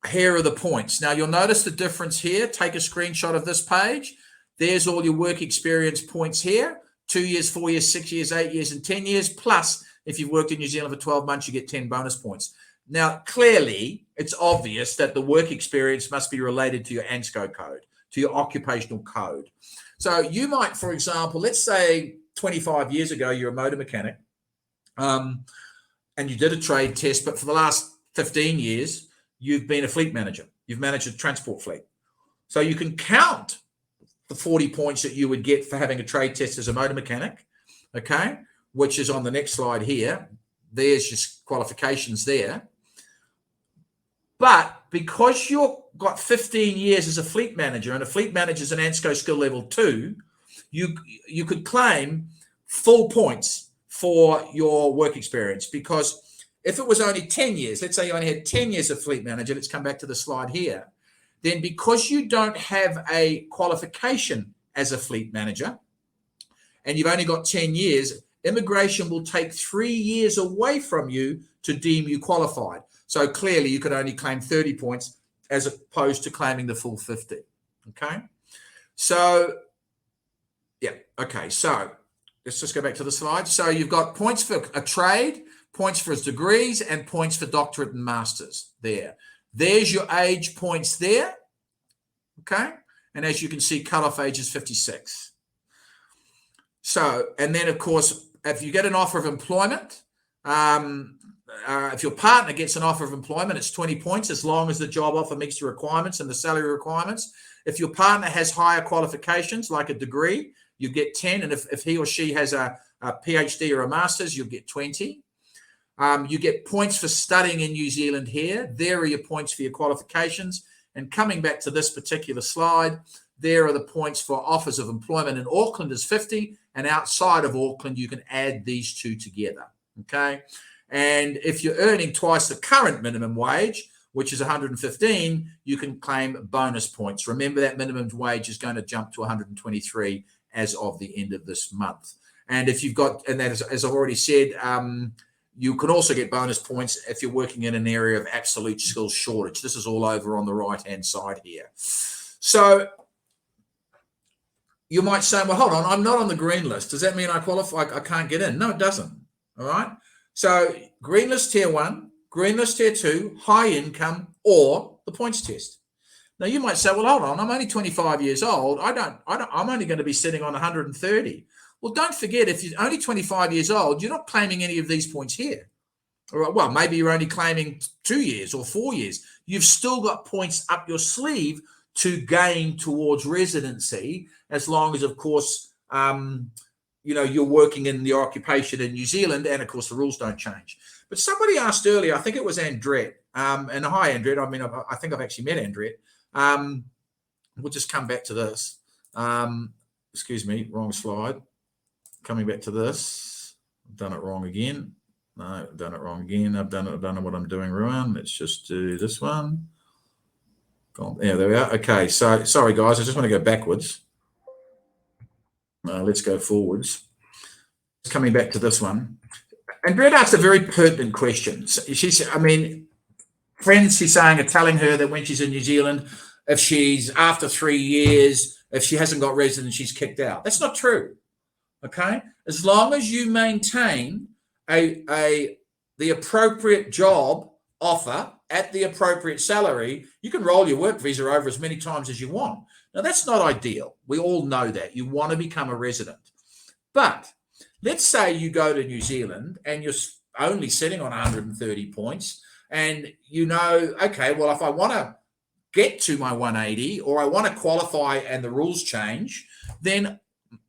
here are the points. Now you'll notice the difference here. Take a screenshot of this page. There's all your work experience points here. 2 years, 4 years, 6 years, 8 years, and 10 years. Plus, if you've worked in New Zealand for 12 months, you get 10 bonus points. Now, clearly, it's obvious that the work experience must be related to your ANSCO code, to your occupational code. So you might, for example, let's say 25 years ago, you're a motor mechanic, and you did a trade test, but for the last 15 years, you've been a fleet manager. You've managed a transport fleet. So you can count the 40 points that you would get for having a trade test as a motor mechanic, okay, which is on the next slide here. There's your qualifications there. But because you've got 15 years as a fleet manager, and a fleet manager is an ANSCO skill level 2, you could claim full points for your work experience. Because if it was only 10 years, let's say you only had 10 years of fleet manager, let's come back to the slide here, then because you don't have a qualification as a fleet manager, and you've only got 10 years, immigration will take 3 years away from you to deem you qualified. So clearly you could only claim 30 points as opposed to claiming the full 50. Okay. So, yeah. Okay. So let's just go back to the slide. So you've got points for a trade, points for his degrees, and points for doctorate and masters there. There's your age points there. Okay. And as you can see, cutoff age is 56. So, and then of course, if you get an offer of employment, if your partner gets an offer of employment, it's 20 points as long as the job offer meets the requirements and the salary requirements. If your partner has higher qualifications, like a degree, you get 10. And if he or she has a PhD or a master's, you'll get 20. You get points for studying in New Zealand here. There are your points for your qualifications. And coming back to this particular slide, there are the points for offers of employment. In Auckland is 50, and outside of Auckland, you can add these two together, okay? And if you're earning twice the current minimum wage, which is 115, you can claim bonus points. Remember that minimum wage is going to jump to 123 as of the end of this month. And if you've got, and that is, as I've already said, you can also get bonus points if you're working in an area of absolute skills shortage. This is all over on the right-hand side here. So you might say, well, hold on, I'm not on the green list. Does that mean I qualify? I can't get in? No, it doesn't. All right. So green list tier 1, green list tier 2, high income, or the points test. Now you might say, well, hold on, I'm only 25 years old. I'm only going to be sitting on 130. Well, don't forget, if you're only 25 years old, you're not claiming any of these points here. All right, well, maybe you're only claiming 2 years or 4 years. You've still got points up your sleeve to gain towards residency, as long as, of course, you're working in the occupation in New Zealand, and of course the rules don't change. But somebody asked earlier, I think it was Andret, and hi Andret. I mean, I think I've actually met Andret. We'll just come back to this. Excuse me, wrong slide. Coming back to this. I've done it wrong again. No, I've done it wrong again. I don't know what I'm doing wrong. Let's just do this one. Yeah, there we are. Okay, so sorry guys, I just want to go backwards. Let's go forwards. Coming back to this one. And Brett asked a very pertinent question. She's saying, are telling her that when she's in New Zealand, if she's after 3 years, if she hasn't got residence, she's kicked out. That's not true. Okay? As long as you maintain the appropriate job offer at the appropriate salary, you can roll your work visa over as many times as you want. Now, that's not ideal. We all know that. You want to become a resident. But let's say you go to New Zealand and you're only sitting on 130 points, and okay, well, if I want to get to my 180 or I want to qualify and the rules change, then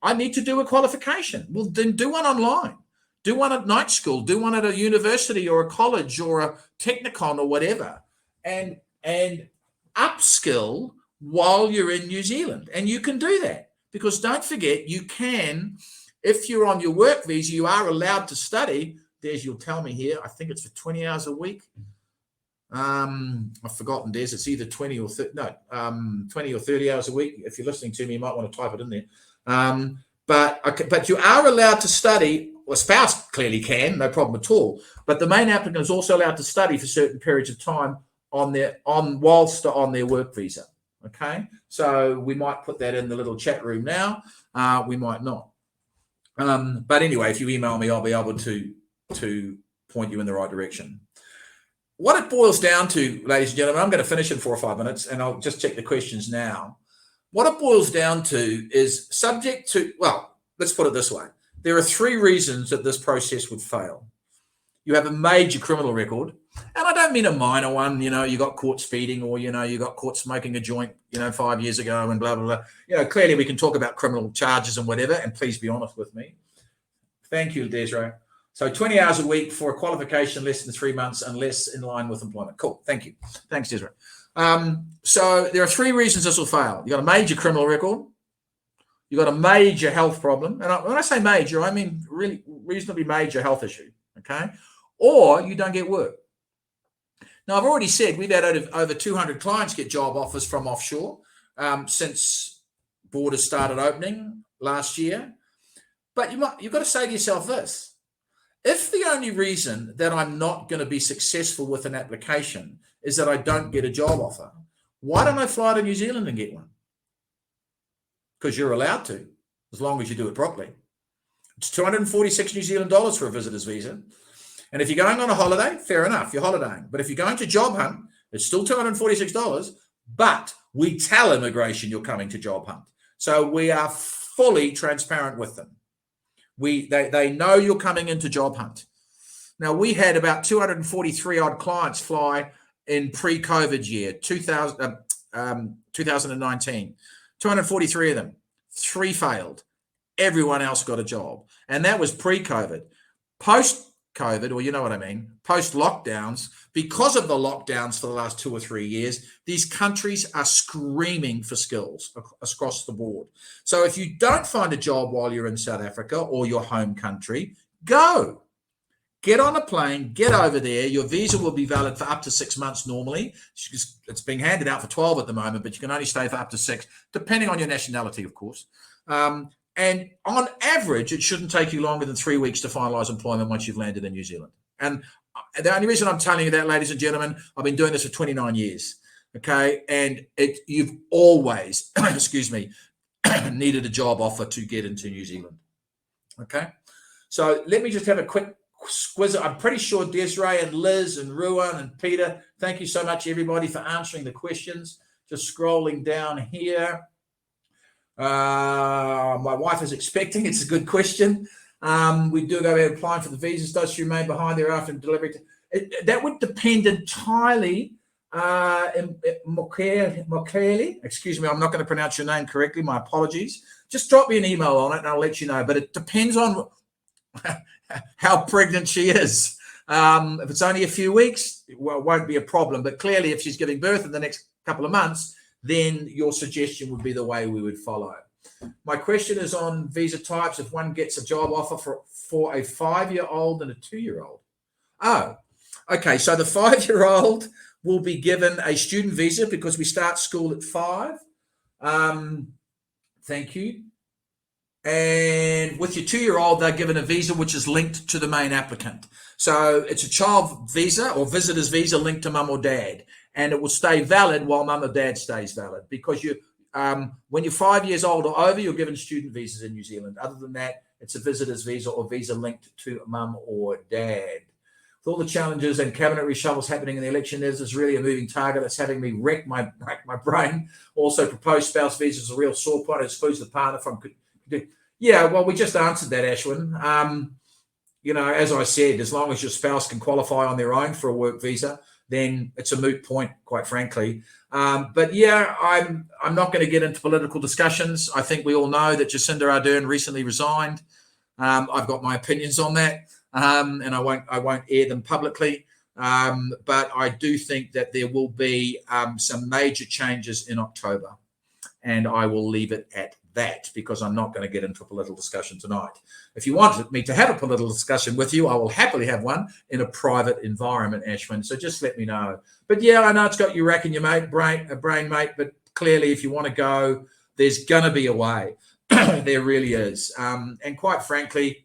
I need to do a qualification. Well, then do one online. Do one at night school. Do one at a university or a college or a technicon or whatever, and upskill while you're in New Zealand. And you can do that, because don't forget, you can, if you're on your work visa, you are allowed to study. Des, you'll tell me here, I think it's for 20 hours a week. I've forgotten, Des, it's either 20 or 30 hours a week. If you're listening to me, you might want to type it in there. But you are allowed to study. Well, a spouse clearly can, no problem at all. But the main applicant is also allowed to study for certain periods of time whilst on their work visa. Okay, so we might put that in the little chat room now. We might not. But anyway, if you email me, I'll be able to point you in the right direction. What it boils down to, ladies and gentlemen, I'm going to finish in 4 or 5 minutes, and I'll just check the questions now. What it boils down to is subject to, well, let's put it this way. There are 3 reasons that this process would fail. You have a major criminal record, and I don't mean a minor one. You got caught speeding, or, you got caught smoking a joint, 5 years ago, and blah, blah, blah. Clearly we can talk about criminal charges and whatever, and please be honest with me. Thank you, Desiree. So 20 hours a week for a qualification less than 3 months and less in line with employment. Cool. Thank you. Thanks, Desiree. So there are 3 reasons this will fail. You got a major criminal record. You got a major health problem. And when I say major, I mean really reasonably major health issue. Okay. Or you don't get work. Now, I've already said we've had over 200 clients get job offers from offshore since borders started opening last year. But you've got to say to yourself this. If the only reason that I'm not going to be successful with an application is that I don't get a job offer, why don't I fly to New Zealand and get one? Because you're allowed to, as long as you do it properly. It's 246 New Zealand dollars for a visitor's visa. And if you're going on a holiday, fair enough, you're holidaying. But if you're going to job hunt, it's still $246, but we tell immigration you're coming to job hunt. So we are fully transparent with them. They know you're coming into job hunt. Now, we had about 243 odd clients fly in pre-COVID year, 2019. 243 of them, 3 failed. Everyone else got a job. And that was pre-COVID. Post-COVID, or you know what I mean, post-lockdowns, because of the lockdowns for the last 2 or 3 years, these countries are screaming for skills across the board. So if you don't find a job while you're in South Africa or your home country, go. Get on a plane, get over there. Your visa will be valid for up to 6 months normally. It's being handed out for 12 at the moment, but you can only stay for up to 6, depending on your nationality, of course. And on average, it shouldn't take you longer than 3 weeks to finalise employment once you've landed in New Zealand. And the only reason I'm telling you that, ladies and gentlemen, I've been doing this for 29 years, okay? And you've always, excuse me, needed a job offer to get into New Zealand, okay? So let me just have a quick squiz. I'm pretty sure Desiree and Liz and Ruan and Peter, thank you so much, everybody, for answering the questions. Just scrolling down here. My wife is expecting. It's a good question. We do go about applying for the visas. Does she remain behind thereafter in delivery? That would depend entirely. Mokele, excuse me, I'm not going to pronounce your name correctly. My apologies. Just drop me an email on it and I'll let you know. But it depends on how pregnant she is. If it's only a few weeks, well, it won't be a problem. But clearly, if she's giving birth in the next couple of months, then your suggestion would be the way we would follow. My question is on visa types. If one gets a job offer for a 5-year-old and a 2-year-old. Oh, okay. So the 5-year-old will be given a student visa because we start school at 5. Thank you. And with your 2-year-old, they're given a visa which is linked to the main applicant. So it's a child visa or visitor's visa linked to mum or dad. And it will stay valid while mum or dad stays valid, because when you're 5 years old or over, you're given student visas in New Zealand. Other than that, it's a visitor's visa or visa linked to mum or dad. With all the challenges and cabinet reshuffles happening in the election, there's really a moving target that's having me wreck my brain. Also, proposed spouse visa is a real sore point. It excludes the partner from. Yeah, well, we just answered that, Ashwin. As I said, as long as your spouse can qualify on their own for a work visa, then it's a moot point, quite frankly. But yeah, I'm not going to get into political discussions. I think we all know that Jacinda Ardern recently resigned. I've got my opinions on that, and I won't air them publicly. But I do think that there will be some major changes in October, and I will leave it at that, because I'm not going to get into a political discussion tonight. If you wanted me to have a political discussion with you, I will happily have one in a private environment, Ashwin. So just let me know. But yeah, I know it's got you racking your brain, mate. But clearly, if you want to go, there's going to be a way. There really is. And quite frankly,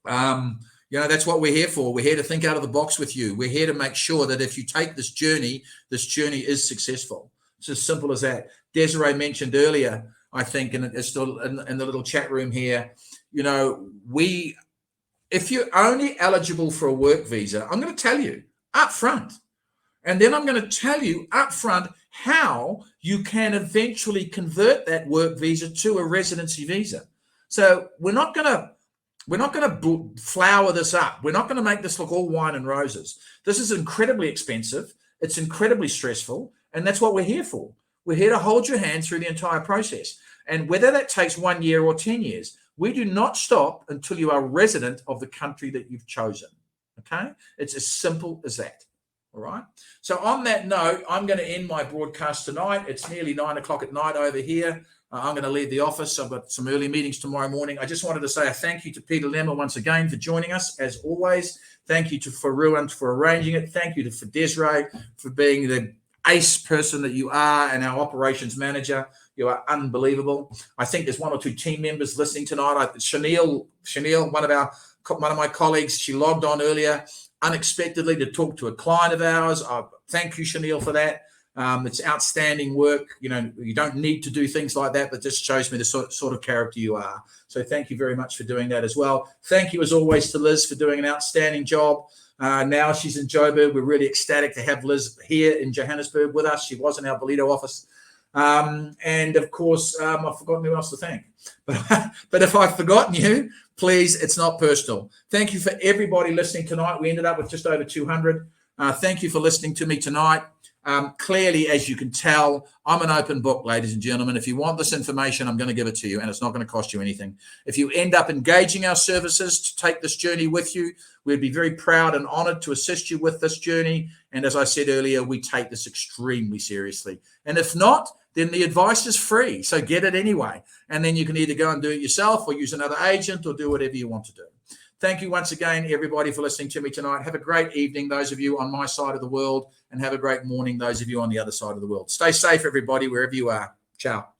that's what we're here for. We're here to think out of the box with you. We're here to make sure that if you take this journey is successful. It's as simple as that. Desiree mentioned earlier, I think, and it's still in the little chat room here, if you're only eligible for a work visa, I'm going to tell you up front, and then I'm going to tell you up front how you can eventually convert that work visa to a residency visa. So we're not going to flower this up. We're not going to make this look all wine and roses. This is incredibly expensive. It's incredibly stressful, and that's what we're here for. We're here to hold your hand through the entire process. And whether that takes 1 year or 10 years, we do not stop until you are a resident of the country that you've chosen. Okay? It's as simple as that. All right? So on that note, I'm going to end my broadcast tonight. It's nearly 9 o'clock at night over here. I'm going to leave the office. I've got some early meetings tomorrow morning. I just wanted to say a thank you to Peter Lemmer once again for joining us, as always. Thank you to Ruan for arranging it. Thank you for Desiree for being the ace person that you are, and our operations manager. You are unbelievable. I think there's 1 or 2 team members listening tonight. Chanel, one of my colleagues, she logged on earlier unexpectedly to talk to a client of ours. Thank you, Chanel, for that. It's outstanding work. You don't need to do things like that, but just shows me the sort of character you are. So thank you very much for doing that as well. Thank you, as always, to Liz for doing an outstanding job. Now she's in Joburg. We're really ecstatic to have Liz here in Johannesburg with us. She was in our Ballito office. And of course, I've forgotten who else to thank. But if I've forgotten you, please, it's not personal. Thank you for everybody listening tonight. We ended up with just over 200. Thank you for listening to me tonight. Clearly, as you can tell, I'm an open book, ladies and gentlemen. If you want this information, I'm going to give it to you, and it's not going to cost you anything. If you end up engaging our services to take this journey with you, we'd be very proud and honored to assist you with this journey. And as I said earlier, we take this extremely seriously. And if not, then the advice is free. So get it anyway. And then you can either go and do it yourself or use another agent or do whatever you want to do. Thank you once again, everybody, for listening to me tonight. Have a great evening, those of you on my side of the world, and have a great morning, those of you on the other side of the world. Stay safe, everybody, wherever you are. Ciao.